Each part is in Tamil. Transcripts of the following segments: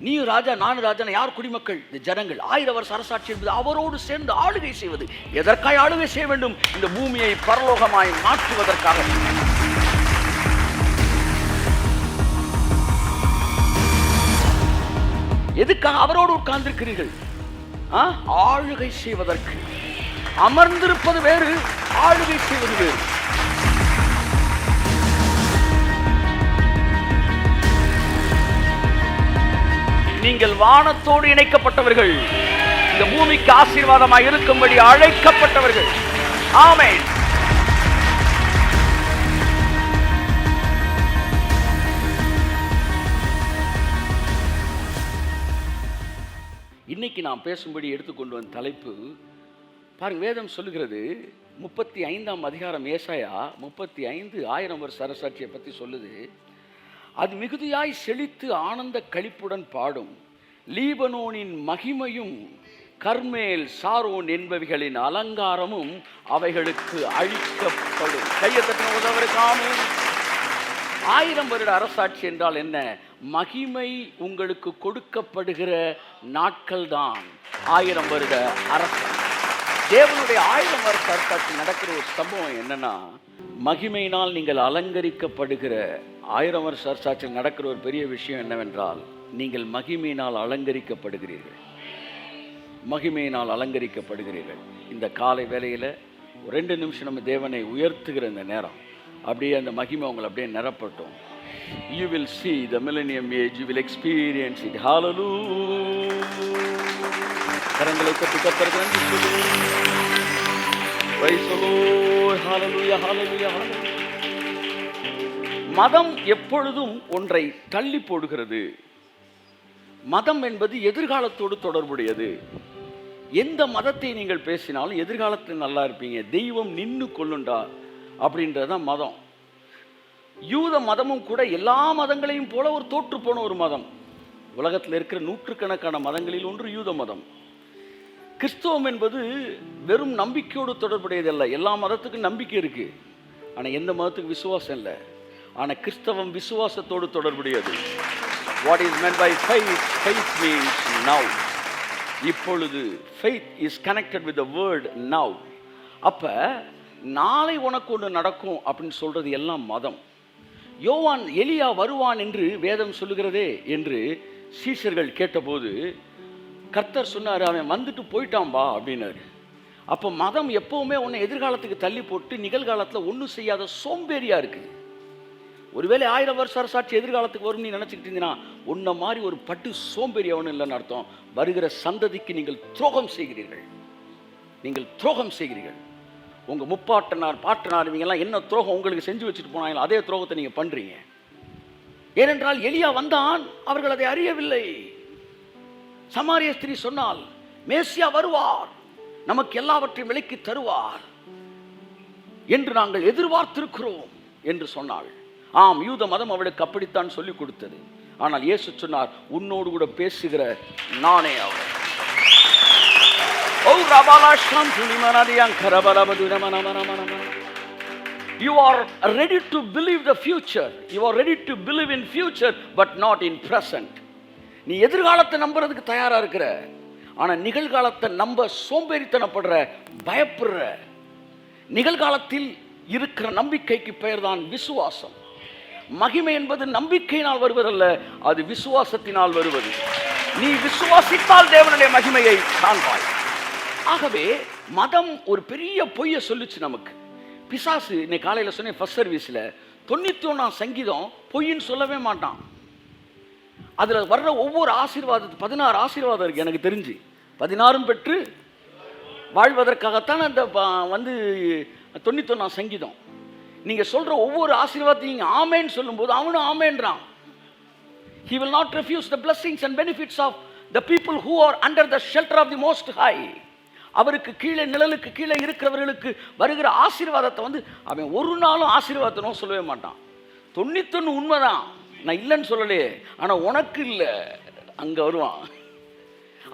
நீயும் ராஜா நானும் ராஜா, யார் குடிமக்கள்? இந்த ஜனங்கள். 1000 வருஷ அரசாட்சி என்பது அவரோடு சேர்ந்து ஆளுகை செய்வது. எதற்காக ஆளுகை செய்ய வேண்டும்? இந்த பூமியை பரலோகமாய் மாற்றுவதற்காக. எதுக்காக அவரோடு உட்கார்ந்திருக்கிறீர்கள்? ஆளுகை செய்வதற்கு. அமர்ந்திருப்பது வேறு, ஆளுகை செய்வது வேறு. நீங்கள் வானத்தோடு இணைக்கப்பட்டவர்கள், இந்த பூமிக்கு ஆசீர்வாதமாக இருக்கும்படி அழைக்கப்பட்டவர்கள். ஆமென். இன்னைக்கு நாம் பேசும்படி எடுத்துக்கொண்டு வந்த தலைப்பு பாருங்க. வேதம் சொல்லுகிறது 35ஆம் அதிகாரம் ஏசாயா 35 1000 வருஷ அரசாட்சியை பற்றி சொல்லுது. அது மிகுதியாய் செழித்து ஆனந்த களிப்புடன் பாடும். லீபனோனின் மகிமையும் கர்மேல் சாரோன் என்பவைகளின் அலங்காரமும் அவைகளுக்கு அழிக்கப்படும். கையத்தட்டின உதவருக்காமே. 1000 வருட அரசாட்சி என்றால் என்ன? மகிமை உங்களுக்கு கொடுக்கப்படுகிற நாட்கள் தான் 1000 வருட அரசாட்சி. தேவனுடைய 1000 வருஷ அரசாட்சி நடக்கிற ஒரு சம்பவம் என்னன்னா, மகிமையினால் நீங்கள் அலங்கரிக்கப்படுகிற 1000 வருஷ அரசாட்சியில் நடக்கிற ஒரு பெரிய விஷயம் என்னவென்றால், நீங்கள் மகிமையினால் அலங்கரிக்கப்படுகிறீர்கள். மகிமையினால் அலங்கரிக்கப்படுகிறீர்கள். இந்த காலை வேளையில் 2 நிமிஷம் நம்ம தேவனை உயர்த்துகிற இந்த நேரம், அப்படியே அந்த மகிமை உங்களை அப்படியே நிரப்பட்டும். You will see the millennium age, you will experience it. Hallelujah. கரங்களை தட்டி கர்த்தருக்கு நன்றி சொல்லுங்கள். Praise the Lord. Hallelujah, hallelujah, hallelujah. மதம் எப்பொழுதும் ஒன்றை தள்ளி போடுகிறது. மதம் என்பது எதிர்காலத்தோடு தொடர்புடையது. எந்த மதத்தை நீங்கள் பேசினாலும் எதிர்காலத்தில் நல்லா இருப்பீங்க, தெய்வம் நின்று கொள்ளுண்டா அப்படின்றதான் மதம். யூத மதமும் கூட எல்லா மதங்களையும் போல ஒரு தோற்று போன ஒரு மதம். உலகத்தில் இருக்கிற நூற்றுக்கணக்கான மதங்களில் ஒன்று யூத மதம். கிறிஸ்தவம் என்பது வெறும் நம்பிக்கையோடு தொடர்புடையதல்ல. எல்லா மதத்துக்கும் நம்பிக்கை இருக்கு, ஆனால் எந்த மதத்துக்கு விசுவாசம் இல்லை. ஆனால் கிறிஸ்தவம் விசுவாசத்தோடு தொடர்புடையது. What is meant by faith? Faith means now. இப்பொழுது faith is connected with the word now. அப்ப நாளை உனக்கு ஒன்று நடக்கும் அப்படின்னு சொல்றது எல்லாம் மதம். யோவான் எலியா வருவான் என்று வேதம் சொல்லுகிறதே என்று சீஷர்கள் கேட்டபோது கர்த்தர் சொன்னார், அவன் வந்துட்டு போயிட்டான்பா அப்படின்னாரு. அப்போ மதம் எப்பவுமே உன்னை எதிர்காலத்துக்கு தள்ளி போட்டு நிகழ்காலத்தில் ஒன்றும் செய்யாத சோம்பேறியா இருக்கு. ஒருவேளை 1000 வருஷ அரசாட்சி எதிர்காலத்துக்கு வரும் நீ நினைச்சுக்கிட்டு இருந்தீங்கன்னா, உன்ன மாதிரி ஒரு பட்டு சோம்பேறி அவனு இல்லைன்னு அர்த்தம். வருகிற சந்ததிக்கு நீங்கள் துரோகம் செய்கிறீர்கள். நீங்கள் துரோகம் செய்கிறீர்கள். உங்க முப்பாட்டனார் பாட்டனார் இவங்கெல்லாம் என்ன துரோகம் உங்களுக்கு செஞ்சு வச்சுட்டு போனாங்களோ அதே துரோகத்தை நீங்க பண்றீங்க. ஏனென்றால் எலியா வந்தான், அவர்கள் அதை அறியவில்லை. சமாரிய ஸ்திரீ சொன்னால், மேசியா வருவார், நமக்கு எல்லாவற்றையும் விலைக்கு தருவார் என்று நாங்கள் எதிர்பார்த்திருக்கிறோம் என்று சொன்னாள். ஆம், யூத மதம் அவளுக்கு அப்படித்தான் சொல்லிக் கொடுத்தது. ஆனால் இயேசு சொன்னார், உன்னோடு கூட பேசுகிற நானே அவர். You are ready to believe the future. You are ready to believe in future but not in present. நீ எதிர்காலத்தை நம்புறதுக்கு தயாரா இருக்கிற, ஆனா நிகழ்காலத்தை நம்ப சோம்பேறித்தனப்படுற, பயப்படுற. நிகழ்காலத்தில் இருக்கிற நம்பிக்கைக்கு பெயர் தான் விசுவாசம். மகிமை என்பது நம்பிக்கையினால் வருவதல்ல, அது விசுவாசத்தினால் வருவது. நீ விசுவாசித்தால் தேவனுடைய மகிமையை காண்பாய். ஆகவே மதம் ஒரு பெரிய பொய்யை சொல்லுச்சு நமக்கு. பிசாசு இன்னைக்கு காலையில் சொன்னேன் ஃபர்ஸ்ட் சர்வீஸில், 91ஆம் சங்கீதம் பொய்ன்னு சொல்லவே மாட்டான். அதில் வர்ற ஒவ்வொரு ஆசீர்வாதத்துக்கு 16 ஆசீர்வாதம் இருக்குது எனக்கு தெரிஞ்சு. 16 பெற்று வாழ்வதற்காகத்தான் அந்த 91ஆம் சங்கீதம். நீங்கள் சொல்கிற ஒவ்வொரு ஆசீர்வாதத்தையும் நீங்கள் ஆமேன்னு சொல்லும்போது அவனும் ஆமேன்றான். He will not refuse the blessings and benefits of the people who are under the shelter of the Most High. அவருக்கு கீழே, நிழலுக்கு கீழே இருக்கிறவர்களுக்கு வருகிற ஆசீர்வாதத்தை அவன் ஒரு நாளும் ஆசீர்வாதத்தை சொல்லவே மாட்டான். 91 உண்மைதான், நான் இல்லைன்னு சொல்லலையே, ஆனால் உனக்கு இல்லை அங்கே வருவான்.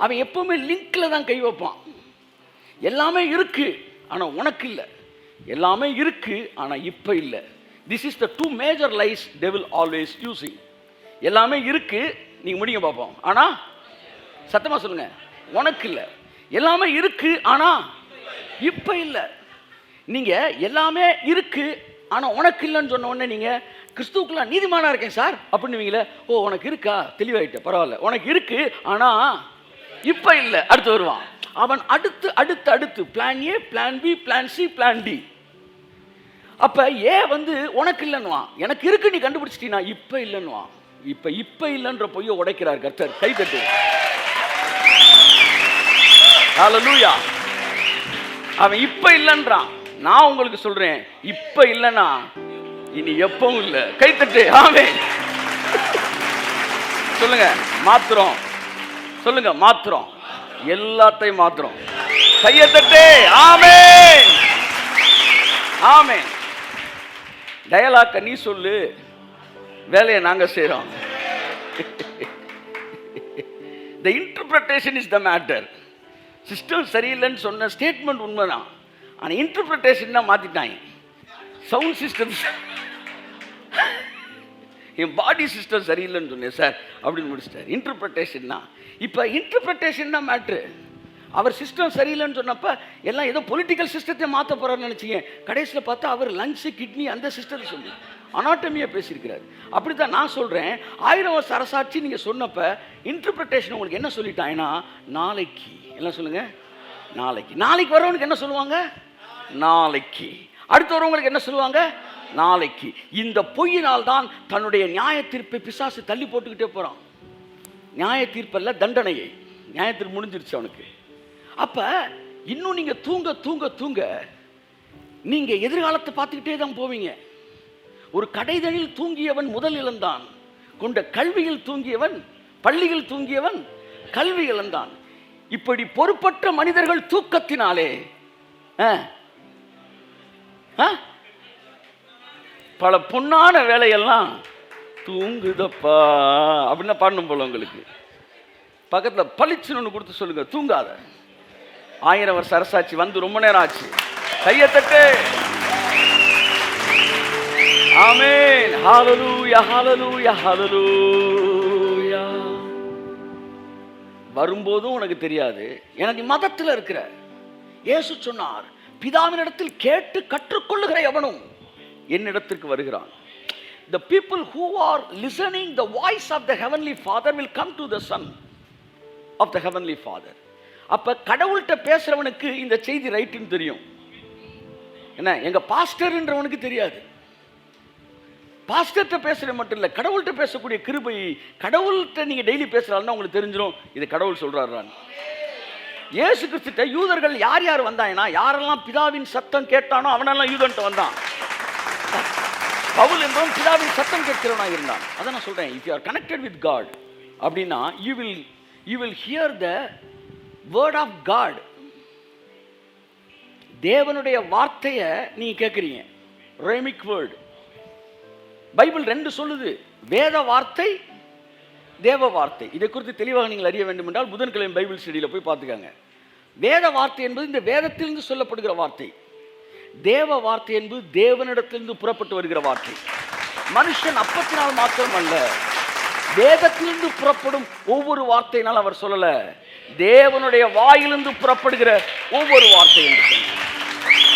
அவன் எப்பவுமே லிங்க்ல தான் கை வைப்பான். எல்லாமே இருக்கு ஆனால் உனக்கு இல்லை, எல்லாமே இருக்கு ஆனால் இப்போ இல்லை. This is the 2 major lies they will always using. எல்லாமே இருக்கு, நீங்க முடிங்க பார்ப்போம். ஆனா சத்தமா சொல்லுங்க, உனக்கு இல்லை. எல்லாமே இருக்கு ஆனா இப்ப இல்லை. நீங்க எல்லாமே இருக்கு ஆனா உனக்கு இல்லைன்னு சொன்ன உடனே நீங்க கிறிஸ்துவுக்குள்ள நீதிமானா இருக்கேன் சார் அப்படின்னுவீங்களே. ஓ உனக்கு இருக்கா, தெளிவாயிட்ட, பரவாயில்ல. உனக்கு இருக்கு ஆனா இப்ப இல்லை. அடுத்து வருவான் அவன், அடுத்து அடுத்து அடுத்து plan A, plan B, plan C, plan D. அப்ப ஏ உனக்கு இல்லைன்னுவான், எனக்கு இருக்கு நீ கண்டுபிடிச்சிட்டீனா இப்ப இல்லைன்னுவான். இப்ப இல்லைன்ற பொய்யை உடைக்கிறார் கர்த்தர். கை தட்டு. ஹல்லேலூயா. அவன் இப்ப இல்லைன்றான். நான் உங்களுக்கு சொல்றேன், இப்ப இல்லைன்னா இனி எப்பவும் இல்லை. கை தட்டு. ஆமென். சொல்லுங்க மாத்திரம். சொல்லுங்க மாத்திரம். எல்லாத்தையும் மாத்திரம். கையை தட்டு. ஆமென். ஆமென். டயலாக்க நீ சொல்லு, வேலையை நாங்க செய்றோம். The interpretation is the matter. System சரியில்லைன்னு சொன்ன ஸ்டேட்மெண்ட் உண்மைதான். ஆனால் இன்டர்பிரிட்டேஷன் தான் மாற்றிட்டாங்க. சவுண்ட் சிஸ்டம், என் பாடி சிஸ்டம் சரியில்லைன்னு சொன்னேன் சார் அப்படின்னு முடிச்சிட்டார். இன்டர்பிரிட்டேஷன் தான். இப்போ இன்டர்பிரிட்டேஷன் தான் மேட்ரு. அவர் சிஸ்டம் சரியில்லைன்னு சொன்னப்போ எல்லாம் ஏதோ பொலிட்டிக்கல் சிஸ்டத்தை மாற்ற போகிறாருன்னு நினச்சிங்க. கடைசியில் பார்த்தா அவர் லங்ஸு, கிட்னி அந்த சிஸ்டத்தை சொல்லி அனாட்டமியாக பேசியிருக்கிறார். அப்படி தான் நான் சொல்கிறேன், 1000 வருஷ அரசாட்சி நீங்கள் சொன்னப்போ இன்டர்பிரிட்டேஷன் உங்களுக்கு என்ன சொல்லிட்டாங்கன்னா, நாளைக்கு எல்லாம் சொல்லுங்கள், நாளைக்கு. நாளைக்கு வரவனுக்கு என்ன சொல்லுவாங்க? நாளைக்கு. அடுத்து வரவங்களுக்கு என்ன சொல்லுவாங்க? நாளைக்கு. இந்த பொய்யினால் தான் தன்னுடைய நியாய தீர்ப்பை பிசாசு தள்ளி போட்டுக்கிட்டே போகிறான். நியாய தீர்ப்பல்ல, தண்டனையை. நியாய தீர்ப்பு முடிஞ்சிருச்சு அவனுக்கு. அப்போ இன்னும் நீங்கள் தூங்க தூங்க தூங்க நீங்கள் எதிர்காலத்தை பார்த்துக்கிட்டே தான் போவீங்க. ஒரு கடைதனில் தூங்கியவன் முதல் இழந்தான், கொண்ட கல்வியில் தூங்கியவன் பள்ளியில் தூங்கியவன் கல்வி இழந்தான். இப்படி பொறுப்பற்ற மனிதர்கள் தூக்கத்தினாலே பல பொன்னான வேலையெல்லாம் தூங்குதப்பா அப்படின்னா பாடணும் போல. உங்களுக்கு பக்கத்தில் பளிச்சுன்னு ஒன்று கொடுத்து சொல்லுங்க, தூங்காத. 1000 வருஷ அரசாட்சி ரொம்ப நேரம் ஆச்சு. கையை தட்டு. ஆமென். ஹல்லேலூயா, ஹல்லேலூயா, ஹல்லேலூயா. வரும்போதும் உனக்கு தெரியாது. எனக்கு மதத்தில் இருக்கிற இயேசு சொன்னார், பிதாவினிடத்தில் கேட்டு கற்றுக்கொள்ளுகிற எவனும் என்னிடத்திற்கு வருகிறான். The people who are listening the voice of the heavenly Father will come to the Son of the heavenly Father. அப்ப கடவுள்கிட்ட பேசுறவனுக்கு இந்த செய்தி ரைட்டுன்னு தெரியும். என்ன, எங்க பாஸ்டர்ன்றவனுக்கு தெரியாது. பாஸ்டர்கிட்ட பேசுறது மட்டும் இல்லை, கடவுள்கிட்ட பேசக்கூடிய கிருபை. கடவுள்கிட்ட நீங்க டெய்லி பேசுறாருன்னா உங்களுக்கு தெரிஞ்சிடும் இது கடவுள் சொல்றாருன்னு. இயேசு கிறிஸ்துட்ட யூதர்கள் யார் யார் வந்தாங்கன்னா, யாரெல்லாம் பிதாவின் சத்தம் கேட்டானோ அவனெல்லாம் யூதன்ட்டு வந்தான். பவுல் என்பவன் பிதாவின் சத்தம் கேட்கிறவனாக இருந்தான். அதான் நான் சொல்றேன், if you are connected with God அப்படின்னா you will hear the word of God. தேவனுடைய வார்த்தையை நீங்க கேட்குறீங்க. ரேமிக் வேர்ட். பைபிள் 2 சொல்லுது, வேத வார்த்தை, தேவ வார்த்தை. இதை குறித்து தெளிவாக நீங்கள் அறிய வேண்டும் என்றால் புதன்கிழமை பைபிள் ஸ்டடியில் போய் பார்த்துக்காங்க. வேத வார்த்தை என்பது இந்த வேதத்திலிருந்து சொல்லப்படுகிற வார்த்தை. தேவ வார்த்தை என்பது தேவனிடத்திலிருந்து புறப்பட்டு வருகிற வார்த்தை. மனுஷன் அப்பத்தினால் மாத்திரம் அல்ல, வேதத்திலிருந்து புறப்படும் ஒவ்வொரு வார்த்தையினால் அவர் சொல்லல, தேவனுடைய வாயிலிருந்து புறப்படுகிற ஒவ்வொரு வார்த்தை என்று சொன்னார்.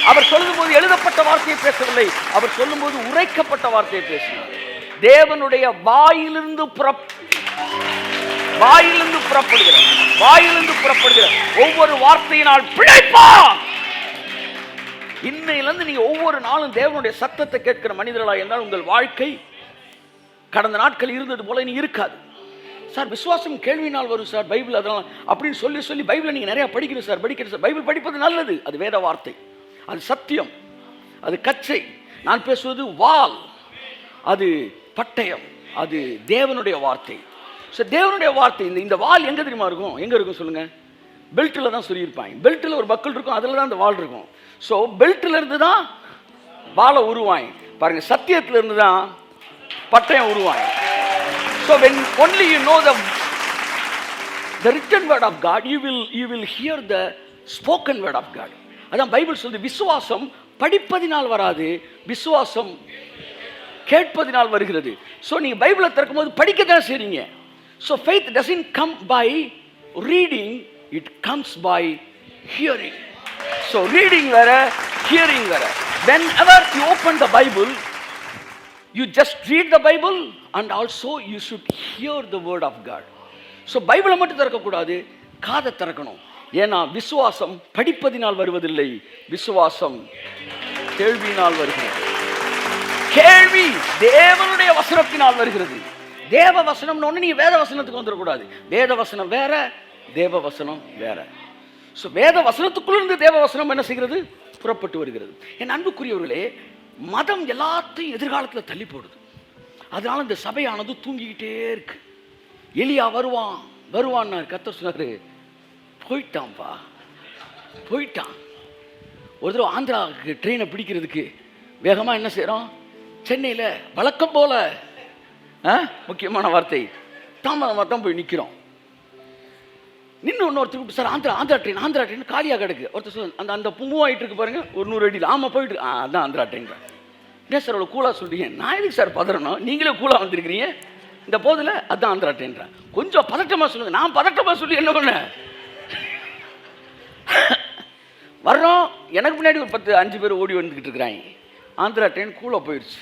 அவர் சொல்லும்போது எழுதப்பட்ட வார்த்தையை பேசவில்லை, அவர் சொல்லும்போது உரைக்கப்பட்ட வார்த்தையை பேசினார். தேவனுடைய வாயிலிருந்து புறப்படுகிற ஒவ்வொரு வார்த்தையினால் பிழைப்பான். இன்னையிலிருந்து நீங்க ஒவ்வொரு நாளும் தேவனுடைய சத்தத்தை கேட்கிற மனிதர்களாக இருந்தால் உங்கள் வாழ்க்கை கடந்த நாட்கள் இருந்தது போல நீ இருக்காது. சார் விசுவாசம் கேள்வினால் வரும் சார், பைபிள் அதெல்லாம் அப்படின்னு சொல்லி பைபிளை நீங்க நிறைய படிக்கணும் சார். பைபிள் படிப்பது நல்லது, அது வேத வார்த்தை, அது சத்தியம், அது கச்சை. நான் பேசுவது வாள், அது பட்டயம், அது தேவனுடைய வார்த்தை. ஸோ தேவனுடைய வார்த்தை. இந்த வாள் எங்கே தெரியுமா இருக்கும்? எங்கே இருக்கும் சொல்லுங்க? பெல்ட்டில் தான் சொல்லியிருப்பாங்க. பெல்ட்டில் ஒரு பக்கல் இருக்கும், அதில் தான் அந்த வாள் இருக்கும். ஸோ பெல்ட்டில் இருந்து தான் வாளை உருவாங்க பாருங்க, சத்தியத்தில் இருந்து தான் பட்டயம் உருவாங்க. So when only you know the written word of God, you will hear the spoken word of God. அதான் பைபிள் சொல்லுது, விசுவாசம் படிப்பதினால் வராது, விசுவாசம் கேட்பதினால் வருகிறது. ஸோ நீங்கள் பைபிளை திறக்கும் போது படிக்க தான் செய்றீங்க. So faith doesn't come by reading, it comes by hearing. So reading வேற, hearing வேற. Whenever you open the Bible, you just read the Bible and also you should hear the word of God. So பைபிளை மட்டும் திறக்கக்கூடாது, காதை திறக்கணும். ஏன்னா விசுவாசம் படிப்பதினால் வருவதில்லை, விசுவாசம் கேள்வியினால் வருகிறது. கேள்வி தேவனுடைய வசனத்தினால் வருகிறது. தேவ வசனம்னு ஒன்று நீ வேத வசனத்துக்கு வந்துடக்கூடாது. வேத வசனம் வேற, தேவ வசனம் வேற. ஸோ வேத வசனத்துக்குள்ளிருந்து தேவ வசனம் என்ன செய்கிறது? புறப்பட்டு வருகிறது. என் அன்புக்குரியவர்களே, மதம் எல்லாத்தையும் எதிர்காலத்தில் தள்ளி போடுது. அதனால இந்த சபையானது தூங்கிக்கிட்டே இருக்கு. எலியா வருவான் கர்த்தர் சொன்னாரு, போயிட்டான்ப்பா, போயிட்டான். ஒரு தடவை ஆந்திராவுக்கு ட்ரெயினை பிடிக்கிறதுக்கு வேகமாக என்ன செய்கிறோம், சென்னையில் வழக்கம் போல முக்கியமான வார்த்தை தாமதமாக தான் போய் நிற்கிறோம். நின்று ஒருத்தர் சார் ஆந்திரா ட்ரெயின் காலியாக கிடக்கு. ஒருத்தர் சொல் அந்த மூவ் ஆகிட்டு இருக்கு பாருங்க, ஒரு 100 அடியில். ஆமாம் போயிட்டு அதான் ஆந்திரா ட்ரெயின். என்ன சார் அவ்வளோ கூலாக சொல்கிறீங்க? நான் எதுக்கு சார் பதறணும், நீங்களே கூலாக வந்திருக்கிறீங்க இந்த போதில். அதுதான் ஆந்திரா ட்ரெயின்றேன். கொஞ்சம் பதட்டமாக சொல்லுங்கள். நான் பதட்டமாக சொல்லி என்ன பண்ணேன், வர்றோம். எனக்கு முன்னாடி ஒரு 10-5 பேர் ஓடி வந்துக்கிட்டு இருக்கிறாங்க. ஆந்திரா ட்ரெயின் கூலாக போயிடுச்சு.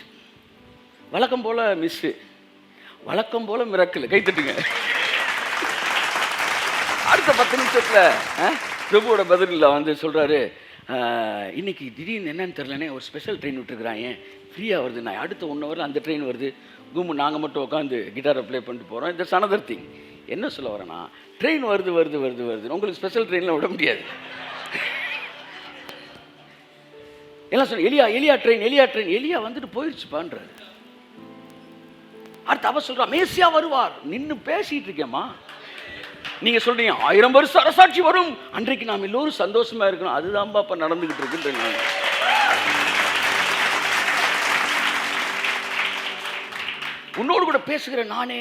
வழக்கம் போல் மிஸ்ஸு, வழக்கம் போல் மிரக்கல். கைத்தட்டுங்க. அடுத்த 10 நிமிஷத்தில் பிரபுவோட பதிலில் வந்து சொல்கிறாரு, இன்னைக்கு திடீர்னு என்னன்னு தெரிலனே ஒரு ஸ்பெஷல் ட்ரெயின் விட்டுருக்குறாங்க, ஃப்ரீயாக வருது. நான் அடுத்த 1 ஹவரில் அந்த ட்ரெயின் வருது. நாங்கள் மட்டும் உட்காந்து கிட்டாரை ப்ளே பண்ணிட்டு போகிறோம். இந்த சனதர் திங். என்ன சொல்ல வரேன்னா, ட்ரெயின் வருது உங்களுக்கு ஸ்பெஷல் ட்ரெயினில் விட முடியாது. எல்லாம் சொல்ல எலியா ட்ரெயின் எலியா வந்துட்டு போயிடுச்சுப்பான்றாரு. அடுத்து அவ சொல்றா, மேசியா வருவார். நின்று பேசிட்டு இருக்கேம்மா. நீங்க சொல்றீங்க 1000 வருஷம் அரசாட்சி வரும், அன்றைக்கு நாம் எல்லோரும் சந்தோஷமா இருக்கணும். அதுதான்பா இப்ப நடந்துகிட்டு இருக்குன்னு. உன்னோடு கூட பேசுகிற நானே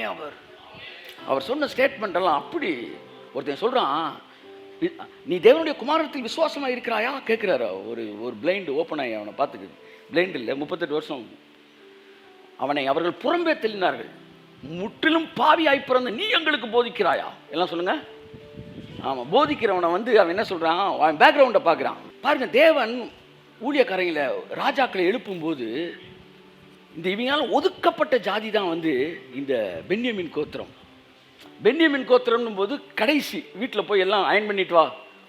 அவர் சொன்ன ஸ்டேட்மெண்ட் எல்லாம் அப்படி. ஒருத்தன் சொல்றான், நீ தேவனுடைய குமாரத்தில் விசுவாசமா இருக்கிறாயா கேட்கிறாரு. ஒரு பிளைண்ட் ஓப்பன் ஆகி அவனை பார்த்துக்கு. பிளைண்ட் இல்லை, 38 வருஷம். அவனை அவர்கள் புறம்பே தள்ளினார்கள். முற்றிலும் பாவியாய் பிறந்த நீ எங்களுக்கு போதிக்கிறாயா? எல்லாம் சொல்லுங்க. ஆமாம், போதிக்கிறவனை வந்து அவன் என்ன சொல்கிறான், அவன் பேக்ரவுண்டை பார்க்குறான். பாருங்க, தேவன் ஊழியக்காரங்களை ராஜாக்களை எழுப்பும்போது இந்த இவங்களால் ஒதுக்கப்பட்ட ஜாதி தான் வந்து இந்த பென்யமின் கோத்திரம். பென்யமின் கோத்திரம்னும் போது கடைசி வீட்டில் போய் எல்லாம் அயன் பண்ணிட்டு வா,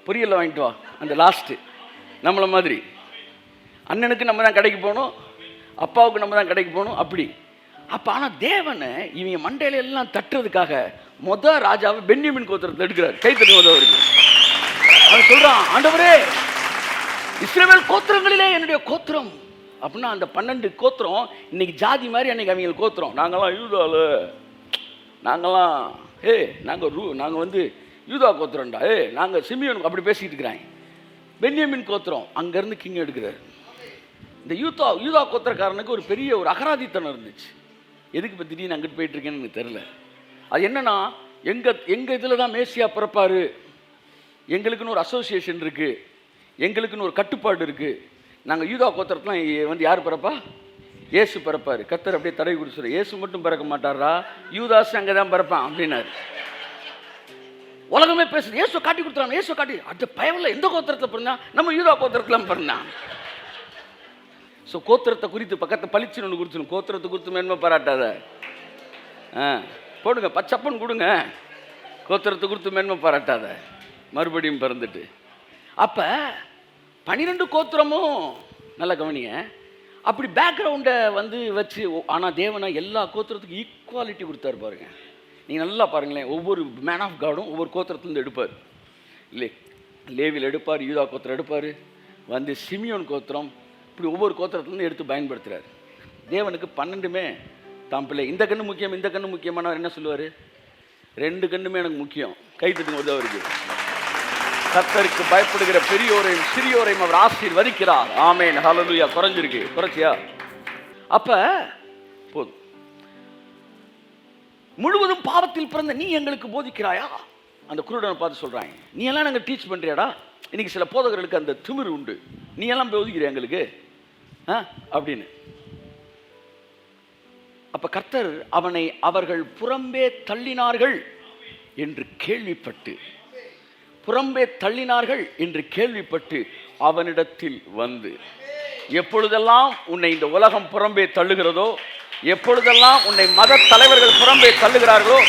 பொரியலில் வாங்கிட்டு வா, அந்த லாஸ்ட்டு. நம்மளை மாதிரி அண்ணனுக்கு நம்ம தான் கடைக்கு போகணும், அப்பாவுக்கு நம்ம தான் கடைக்கு போகணும் அப்படி. அப்போ ஆனால் தேவனை இவங்க மண்டையில எல்லாம் தட்டுறதுக்காக ராஜாவை பென்யமின் கோத்திரத்தை எடுக்கிறார். கை தட்டுவது அவருக்கு. அவன் சொல்கிறான், ஆண்டவரே இஸ்ரவேல் கோத்திரங்களிலே என்னுடைய கோத்திரம் அப்படின்னா அந்த 12 கோத்திரம் இன்னைக்கு ஜாதி மாதிரி அன்னைக்கு அவங்க கோத்திரம். நாங்கள்லாம் யூதாவில், நாங்கள்லாம் நாங்கள் வந்து யூதா கோத்திரம்டா, நாங்கள் சிமியோன் அப்படி பேசிக்கிட்டு இருக்கிறாங்க. பென்யமின் கோத்திரம் அங்கேருந்து கிங் எடுக்கிறார். இந்த யூதா கோத்திரக்காரனுக்கு ஒரு பெரிய ஒரு அகராதித்தனம் இருந்துச்சு. எதுக்கு இப்போ திடீர்னு அங்கிட்டு போயிட்டு இருக்கேன்னு எனக்கு தெரில. அது என்னன்னா, எங்கள் இதில் தான் மேசியா பிறப்பார், எங்களுக்குன்னு ஒரு அசோசியேஷன் இருக்குது, எங்களுக்குன்னு ஒரு கட்டுப்பாடு இருக்குது. நாங்கள் யூதா கோத்திரத்துலாம் வந்து யார் பிறப்பா? இயேசு பிறப்பார். கர்த்தர் அப்படியே தடவை கொடுத்துரு, இயேசு மட்டும் பிறக்க மாட்டாரா, யூதாஸ் அங்கே தான் பிறப்பான் அப்படின்னாரு. உலகமே பேசுது, இயேசு காட்டி கொடுத்துறாங்க, இயேசு காட்டி. அந்த பயனில் எந்த கோத்திரத்தில் பிறந்தா? நம்ம யூதா கோத்திரத்தில் பிறந்தான். ஸோ கோத்திரத்தை குறித்து பக்கத்தை பளிச்சுன்னு ஒன்று கொடுத்துணும். கோத்திரத்தை குறித்து மேன்மை பாராட்டாத. போடுங்க, பச்சப்பன் கொடுங்க. கோத்திரத்தை குறித்து மேன்மை பாராட்டாத. மறுபடியும் பிறந்துட்டு அப்போ 12 கோத்திரமும் நல்ல கவனிங்க. அப்படி பேக்ரவுண்டை வந்து வச்சு, ஆனால் தேவனை எல்லா கோத்திரத்துக்கும் ஈக்குவாலிட்டி கொடுத்தாரு பாருங்க. நீங்கள் நல்லா பாருங்களேன், ஒவ்வொரு மேன் ஆஃப் காடும் ஒவ்வொரு கோத்திரத்துலேருந்து எடுப்பார். லேவியில் எடுப்பார், யூதா கோத்திரம் எடுப்பார், வந்து சிமியோன் கோத்திரம், இப்படி ஒவ்வொரு கோத்திரத்துலேருந்து எடுத்து பயன்படுத்துகிறார். தேவனுக்கு 12மே தாம் பிள்ளை. இந்த கண்ணு முக்கியம், இந்த கண்ணு முக்கியமானவர் என்ன சொல்லுவார்? 2 கண்ணுமே எனக்கு முக்கியம். கை தட்டுங்க அவருக்கு. கர்த்தருக்கு பயப்படுகிற பெரியோரையும் சிறியோரையும் அவர் ஆசீர்வதிக்கிறார். ஆமென், ஹல்லேலூயா. குறைச்சியா? அப்ப போதும். முழுவதும் பாவத்தில் பிறந்த நீ எங்களுக்கு போதிக்கிறாயா? அந்த குருடனை பார்த்து சொல்றாங்க, நீ எல்லாம் நாங்கள் டீச் பண்றியாடா? இன்னைக்கு சில போதகர்களுக்கு அந்த திமிரு உண்டு, நீ எல்லாம் போதிக்கிறியா எங்களுக்கு அப்படின்னு. அப்ப கர்த்தர் அவர்கள் புறம்பே தள்ளினார்கள் என்று கேள்விப்பட்டு அவனிடத்தில் வந்து, எப்பொழுதெல்லாம் உன்னை இந்த உலகம் புறம்பே தள்ளுகிறதோ, எப்பொழுதெல்லாம் உன்னை மத தலைவர்கள் புறம்பே தள்ளுகிறார்களோ,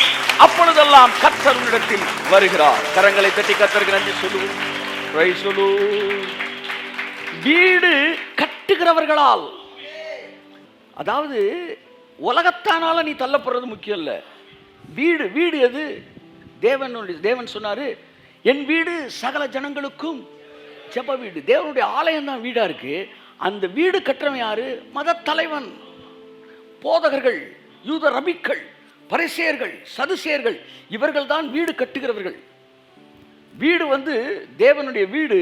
அப்பொழுதெல்லாம் கர்த்தர் உன்னிடத்தில் வருகிறார். கரங்களை தட்டி கர்த்தருக்கு நன்றி சொல்லுவோம். வீடு கட்டுகிறவர்களால், அதாவது உலகத்தானால நீ தள்ளப்படுறது முக்கியம் இல்ல. வீடு எது? தேவன் சொன்னாரு, என் வீடு சகல ஜனங்களுக்கும் ஜெப வீடு. தேவனுடைய ஆலயம் தான் வீடா இருக்கு. அந்த வீடு கட்டுறவன் யாரு? மத தலைவன், போதகர்கள், யூத ரபிக்கள், பரிசேயர்கள், சதுசேயர்கள், இவர்கள் தான் வீடு கட்டுகிறவர்கள். வீடு தேவனுடைய வீடு.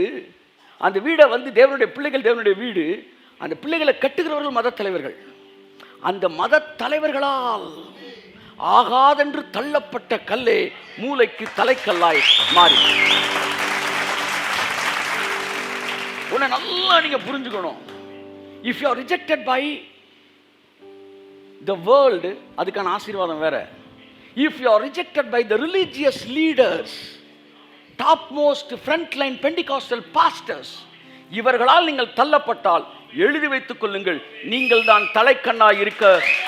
அந்த வீடை தேவனுடைய பிள்ளைகள், தேவனுடைய வீடு. அந்த பிள்ளைகளை கட்டுகிறவர்கள் மத தலைவர்கள். அந்த மத தலைவர்களால் ஆகாதென்று தள்ளப்பட்ட கல்லே மூளைக்கு தலைக்கல்லாய் மாறி. உன்னை நல்லா நீங்க புரிஞ்சுக்கணும். If you are rejected by the world, அதுக்கான ஆசீர்வாதம் வேற. If you are rejected by the religious leaders, topmost frontline Pentecostal pastors, இவர்களால் நீங்கள் தள்ளப்பட்டால் எழுதி வைத்துக் கொள்ளுங்கள், நீங்கள் தான் தலைக்கல்லாய் இருக்க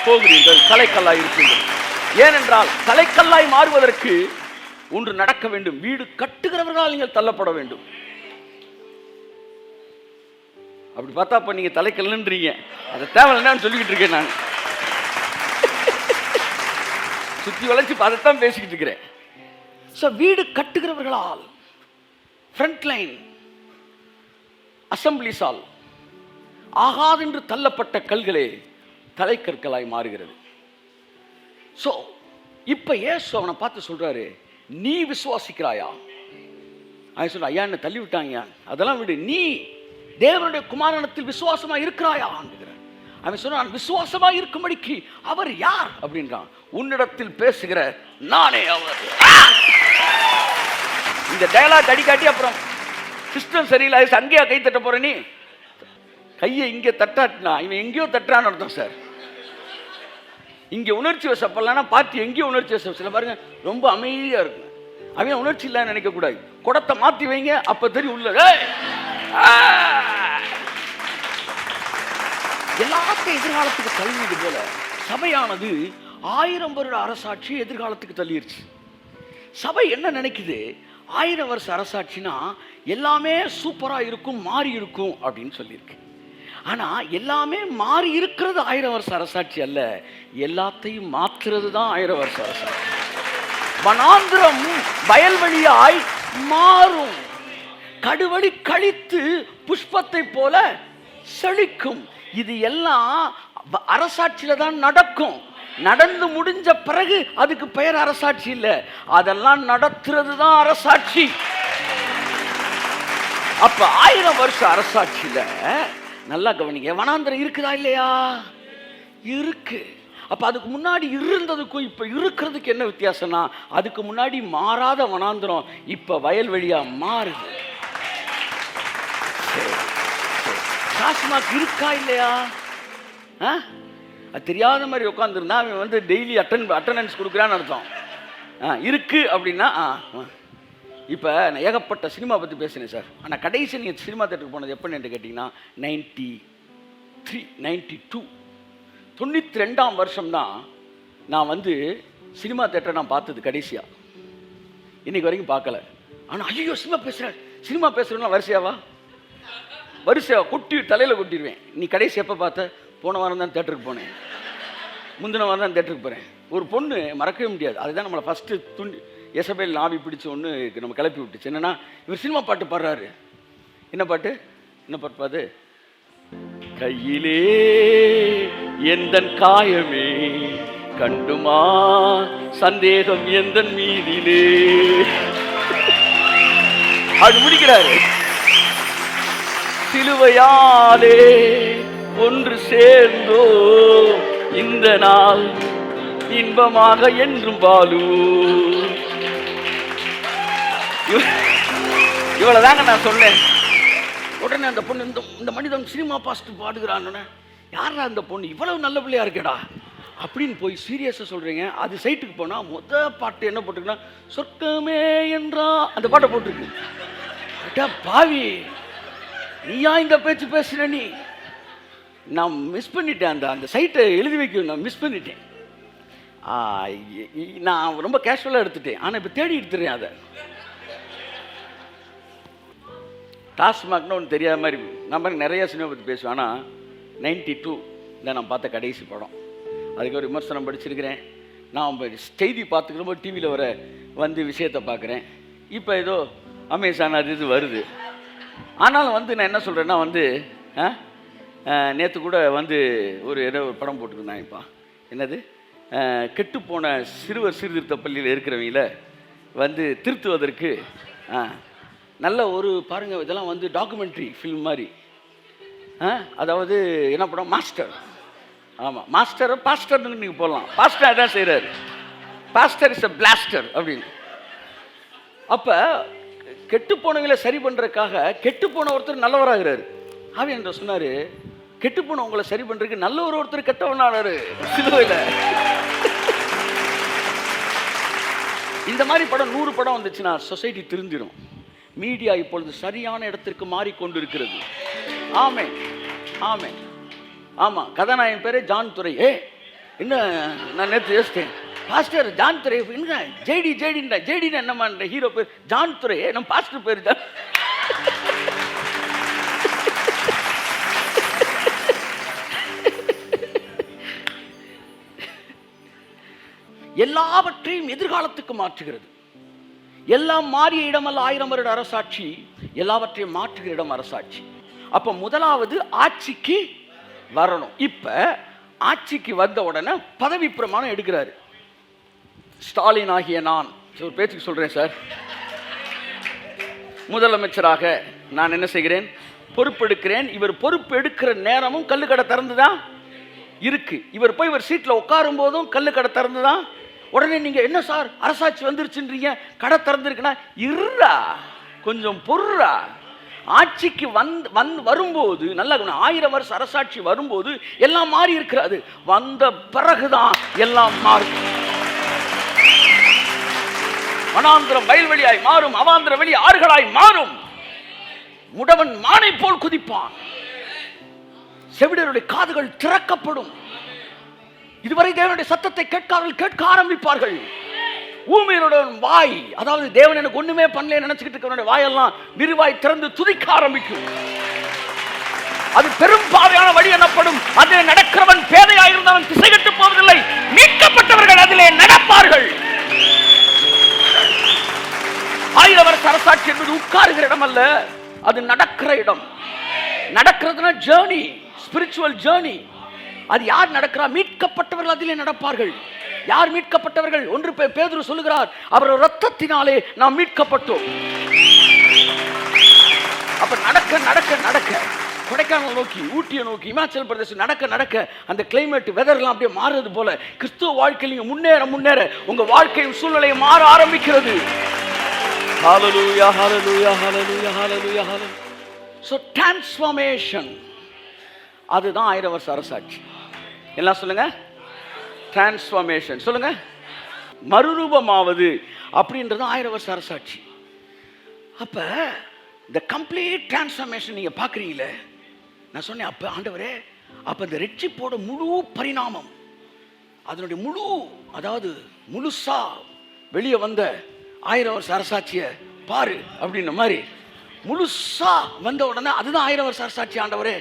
போகிறீர்கள். தலைக்கல்லாய் இருப்பீர்கள். ஏனென்றால் தலைக்கல்லாய் மாறுவதற்கு ஒன்று நடக்க வேண்டும். வீடு கட்டுகிறவர்களால் நீங்கள் தள்ளப்பட வேண்டும். அப்படி பார்த்தா இப்ப நீங்க தலைக்கல்லுன்றீங்க. அது தேவையில்லைன்னு சொல்லிக்கிட்டு இருக்கேன் நான். சுத்தி வளைச்சு அதைத்தான் பேசிக்கிட்டு இருக்கிறேன். வீடு கட்டுகிறவர்களால், ஃப்ரண்ட்லைன் அசம்பிளிஸால் ஆகாதென்று தள்ளப்பட்ட கல்களே தலைக்கற்களாய் மாறுகிறது. இப்ப இயேசு அவனை பார்த்து சொல்றாரு, நீ விசுவாசிக்கிறாயா? அவன் சொல்ற, ஐயா என்ன தள்ளி விட்டாங்க, அதெல்லாம் விடு, நீ தேவனுடைய குமாரனத்தில் விசுவாசமா இருக்கிறாயா? அவன் சொன்னான், விசுவாசமா இருக்கும்படிக்கு அவர் யார் அப்படின்றான். உன்னிடத்தில் பேசுகிற நானே அவர். இந்த டயலாக் அடிக்காட்டி அப்புறம் சிஸ்டம் சரியில்லை, அங்கேயா கை தட்ட போற? நீ கையை இங்கே தட்டாட்டினா இவன் எங்கேயோ தட்டுறான்னு அர்த்தம் சார். இங்கே உணர்ச்சி வசப்படலான்னா பார்த்து எங்கேயோ உணர்ச்சி வசம். சில பாருங்க ரொம்ப அமைதியா இருக்கு, அவன் உணர்ச்சி இல்லைன்னு நினைக்க கூடாது. குடத்தை மாற்றி வைங்க, அப்ப தெரியும் உள்ள. எல்லாத்தையும் எதிர்காலத்துக்கு தள்ளியது போல சபையானது 1000 வருட அரசாட்சி எதிர்காலத்துக்கு தள்ளிடுச்சு. சபை என்ன நினைக்குது? 1000 வருஷ அரசாட்சினா எல்லாமே சூப்பரா இருக்கும், மாறி இருக்கும் அப்படின்னு சொல்லியிருக்கு. ஆனா எல்லாமே மாறி இருக்கிறது 1000 வருஷ அரசாட்சி அல்ல, எல்லாத்தையும் மாற்றுறது தான் 1000 வருஷ அரசாட்சி. வனாந்திரம் வயல்வெளியாய் மாறும், கடுவழி கழித்து புஷ்பத்தை போல செழிக்கும். இது எல்லாம் அரசாட்சியில தான் நடக்கும். நடந்து முடிஞ்ச பிறகு அதுக்கு பெயர் அரசாட்சி இல்ல, அதெல்லாம் நடத்துறது தான் அரசாட்சி. அப்ப 1000 வருஷ அரசாட்சியில நல்லா கவனிங்க, வனாந்திரம் இருக்குதா இல்லையா? இருக்கு. அப்ப அதுக்கு முன்னாடி இருந்ததுக்கும் இப்ப இருக்கிறதுக்கு என்ன வித்தியாசம்னா, அதுக்கு முன்னாடி மாறாத வனாந்திரம் இப்ப வயல்வெளியா மாறுது. டாஸ்மாக் இருக்கா இல்லையா? அது தெரியாத மாதிரி உட்காந்துருந்தா அவன் டெய்லி அட்டண்டன்ஸ் கொடுக்குறான்னு அர்த்தம். இருக்கு அப்படின்னா. இப்போ நான் ஏகப்பட்ட சினிமா பற்றி பேசினேன் சார். ஆனால் கடைசி நீங்கள் சினிமா தேட்டருக்கு போனது எப்போன்னு கேட்டிங்கன்னா 92 92ஆம் வருஷம்தான் நான் சினிமா தேட்டரை நான் பார்த்தது கடைசியாக. இன்னைக்கு வரைக்கும் பார்க்கல. ஆனால் ஐயோ சினிமா பேசுகிறேன்னா வரிசையாக கொட்டி தலையில் கொட்டிடுவேன். நீ கடைசி எப்போ பார்த்த? போன வாரம் தான் தேட்டருக்கு போனேன், முந்தின வாரம் தான் தேட்டருக்கு போகிறேன். ஒரு பொண்ணு மறக்கவே முடியாது, அதுதான் நம்மளை ஃபஸ்ட்டு எசபேல் ஆவி பிடிச்ச ஒன்று நம்ம கிளப்பி விட்டுச்சு. என்னென்னா, இவர் சினிமா பாட்டு பாடுறாரு. என்ன பாட்டு பாது? கையிலே எந்தன் காயமே கண்டுமா சந்தேகம் எந்தன் மீதிலே அது முடிக்கிறாரு. சிலுவையாலே ஒன்று சேர்ந்தோ இந்த நாள் இன்பமாக என்றும் வாழு. இவ்வளவுதாங்க நான் சொன்னேன். உடனே அந்த பொண்ணு, இந்த மனிதன் சினிமா பாஸ்ட் பாடுகிறான். யாரா அந்த பொண்ணு? இவ்வளவு நல்ல பிள்ளையா இருக்கடா அப்படின்னு போய் சீரியஸாக சொல்கிறீங்க. அது சைட்டுக்கு போனால் பாட்டு என்ன போட்டிருக்குன்னா, சொர்க்கமே என்றா அந்த பாட்டை போட்டிருக்கு. அட்டா பாவி, நீயா இந்த பேச்சு பேசுகிற? நீ நான் மிஸ் பண்ணிட்டேன். அந்த சைட்டை எழுதி வைக்க நான் மிஸ் பண்ணிட்டேன். நான் ரொம்ப கேஷுவலாக எடுத்துட்டேன். ஆனால் இப்போ தேடி எடுத்துறேன். அதை டாஸ்மாக்னு ஒன்று தெரியாத மாதிரி நம்ம நிறையா சினிமா பற்றி பேசுவேன். ஆனால் 92 தான் நான் பார்த்த கடைசி படம். அதுக்கு ஒரு விமர்சனம் படிச்சிருக்கிறேன். நான் செய்தி பார்த்துக்கிறப்போ டிவியில் வந்து விஷயத்தை பார்க்குறேன். இப்போ ஏதோ அமேசான் அது இது வருது. ஆனாலும் நான் என்ன சொல்கிறேன்னா நேற்று கூட ஏதோ ஒரு படம் போட்டுருந்தேன். இப்போ என்னது, கெட்டுப்போன சிறுவர் சீர்திருத்த பள்ளியில் இருக்கிறவங்கள திருத்துவதற்கு நல்ல ஒரு பாருங்கள், இதெல்லாம் டாக்குமெண்ட்ரி ஃபில்ம் மாதிரி. அதாவது என்ன படம், மாஸ்டர். ஆமாம், மாஸ்டர் பாஸ்டர்னு நீங்கள் போடலாம். பாஸ்டர் அதான் செய்கிறாரு. பாஸ்டர் இஸ் அ பிளாஸ்டர் அப்படின்னு. அப்போ கெட்டுப்போனவங்களை சரி பண்ணுறதுக்காக கெட்டுப்போன ஒருத்தர் நல்லவராகிறாரு. ஆவியானவர் சொன்னார், கெட்டுப்போன உங்களை சரி பண்ணுறதுக்கு நல்ல ஒருத்தர் கெட்டவனாரு சிலுவையில். இந்த மாதிரி படம் 100 படம் வந்துச்சுன்னா சொசைட்டி திருந்திடும். மீடியா இப்பொழுது சரியான இடத்திற்கு மாறிக்கொண்டிருக்கிறது. ஆமென், ஆமென். ஆமாம், கதாநாயகன் பேர் ஜான் துரை. என்ன நான் நேற்று யோசித்தேன், பாஸ்டர் ஜான் துரை என்ன ஜேடின்னு என்னமான ஹீரோ பேர் ஜான் துரை, நம்ம பாஸ்டர் பேர் ஜான். எல்லாவற்றையும் எதிர்காலத்துக்கு மாற்றுகிறது. எல்லாம் மாறிய இடமல்ல 1000 வருட அரசாட்சி, எல்லாவற்றையும் மாற்றுகிற இடம் அரசாட்சி. அப்போ முதலாவது ஆட்சிக்கு வரணும். இப்போ ஆட்சிக்கு வந்த உடனே பதவி பிரமாணம் எடுக்கிறாரு. ஸ்டாலின் ஆகிய நான் ஒரு பேச்சுக்கு சொல்கிறேன் சார், முதலமைச்சராக நான் என்ன செய்கிறேன், பொறுப்பெடுக்கிறேன். இவர் பொறுப்பு எடுக்கிற நேரமும் கல்லுக்கடை திறந்துதான் இருக்கு. இவர் போய் இவர் சீட்டில் உட்காரும் போதும் கல்லுக்கடை திறந்துதான். உடனே நீங்கள் என்ன சார் அரசாட்சி வந்துருச்சுன்றீங்க, கடை திறந்துருக்குன்னா இருறா, கொஞ்சம் பொருறா. ஆட்சிக்கு வரும்போது நல்ல 1000 வருஷம் அரசாட்சி வரும்போது எல்லாம் மாறி இருக்கிறது. வந்த பிறகுதான் எல்லாம் மாறும். வனாந்திரம் வயல்வெளியாய் மாறும், அவாந்திர வெளி ஆறுகளாய் மாறும். முடவன் மானை போல் குதிப்பான், செவிடருடைய காதுகள் திறக்கப்படும். இதுவரை தேவனுடைய சத்தத்தை கேட்காமல் கேட்க ஆரம்பிப்பார்கள். ஊமையருடன் வாய், அதாவது தேவன் எனக்கு ஒண்ணுமே பண்ணல நினைச்சுக்கிட்டு இருக்கிற வாயெல்லாம் விரிவாய் திறந்து துதிக்க ஆரம்பிக்கும். அது பெரும் பாதையான வழி எனப்படும். அதில் நடக்கிறவன் பேதையாயிருந்தவன் திசைகட்டு போவதில்லை, மீட்கப்பட்டவர்கள் அதிலே நடப்பார்கள். 1000 வருஷ அரசாட்சி என்பது உட்காருகிற இடம் அல்ல, அது நடக்கிற இடம். நடக்கிறதுனா ஜேர்னி, ஸ்பிரிச்சுவல் ஜேர்னி. அது யார் நடக்கிறா? மீட்கப்பட்டவர்கள் அதிலே நடப்பார்கள். யார் மீட்கப்பட்டவர்கள்? 1 பேதுரு சொல்லுகிறார், அவர் இரத்தத்தினாலே நாம் மீட்கப்பட்டோம். அப்ப நடக்க நடக்க நடக்க கொடைக்கானல் நோக்கி, ஊட்டியை நோக்கி, இமாச்சல் பிரதேசம் நடக்க நடக்க அந்த கிளைமேட் வெதர்லாம் அப்படியே மாறுறது போல கிறிஸ்துவ வாழ்க்கையில முன்னேற முன்னேற உங்க வாழ்க்கையும் சூழ்நிலையும் மாற ஆரம்பிக்கிறது. ஹalleluya hallelujah hallelujah hallelujah hallelujah. So transformation, அதுதான் 1000 வருஷ அரசாட்சி. எல்லாம் சொல்லுங்க, டிரான்ஸ்ஃபார்மேஷன் சொல்லுங்க. மறுரூபமாவது அப்படின்றது 1000 வருஷ அரசாட்சி. அப்ப இந்த கம்ப்ளீட் டிரான்ஸ்ஃபார்மேஷன் நீங்க பாக்குறீங்களே, நான் சொன்னேன் அப்ப ஆண்டவரே, அப்ப இந்த ரட்சிப்போட முழு பரிணாமம், அதனுடைய முழு, அதாவது முழுசா வெளியே வந்த 1000 வருஷ அரசாட்சியை பாரு அப்படின்ன மாதிரி முழுசா வந்த உடனே அதுதான் 1000 வருஷ அரசாட்சி ஆண்டவரே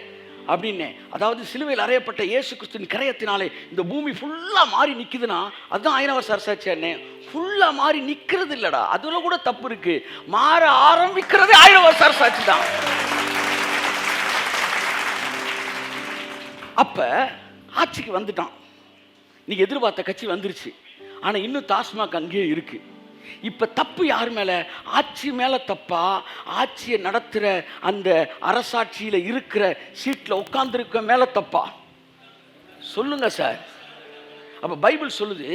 அப்படின்னு. அதாவது சிலுவையில் அறையப்பட்ட இயேசு கிறிஸ்துவின் கரையத்தினாலே இந்த பூமி ஃபுல்லா மாறி நிக்குதுன்னா அதுதான் 1000 வருஷ அரசாட்சி. அண்ணே, ஃபுல்லா மாறி நிக்கிறது இல்லடா, அதுல கூட தப்பு இருக்கு. மாற ஆரம்பிக்கிறதே 1000 வருஷ அரசாட்சி தான். அப்ப ஆட்சிக்கு வந்துட்டான், நீங்க எதிர்பார்த்த கட்சி வந்துருச்சு. ஆனா இன்னும் டாஸ்மாக் அங்கேயே இருக்கு. இப்ப தப்பு யார் மேல? ஆட்சி மேல தப்பா? ஆட்சியை நடத்துற அந்த அரசாட்சியில இருக்கிற சீட்ல உட்கார்ந்துருக்க மேல தப்பா? சொல்லுங்க சார். அப்ப பைபிள் சொல்லுது,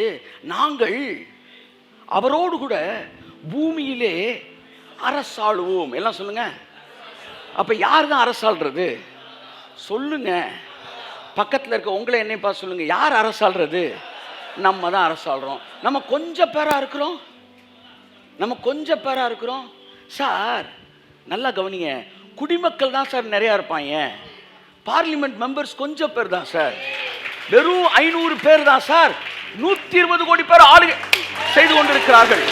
நாங்கள் அவரோடு கூட பூமியிலே அரசாளுவோம். எல்லாம் சொல்லுங்க. அப்ப யார் தான் அரசாள்றது? சொல்லுங்க. பக்கத்தில் இருக்க உங்களை என்னை பார்த்து சொல்லுங்க, யார் அரசாள்றது? நம்ம தான் அரசாள்றோம். நம்ம கொஞ்சம் பேரா இருக்கிறோம், சார். நல்லா கவனிங்க, குடிமக்கள் தான் சார் நிறையா இருப்பாங்க. பார்லிமெண்ட் மெம்பர்ஸ் கொஞ்சம் பேர் தான் சார், வெறும் 500 பேர் தான் சார். 120 கோடி பேர் ஆளுகை செய்து கொண்டிருக்கிறார்கள்.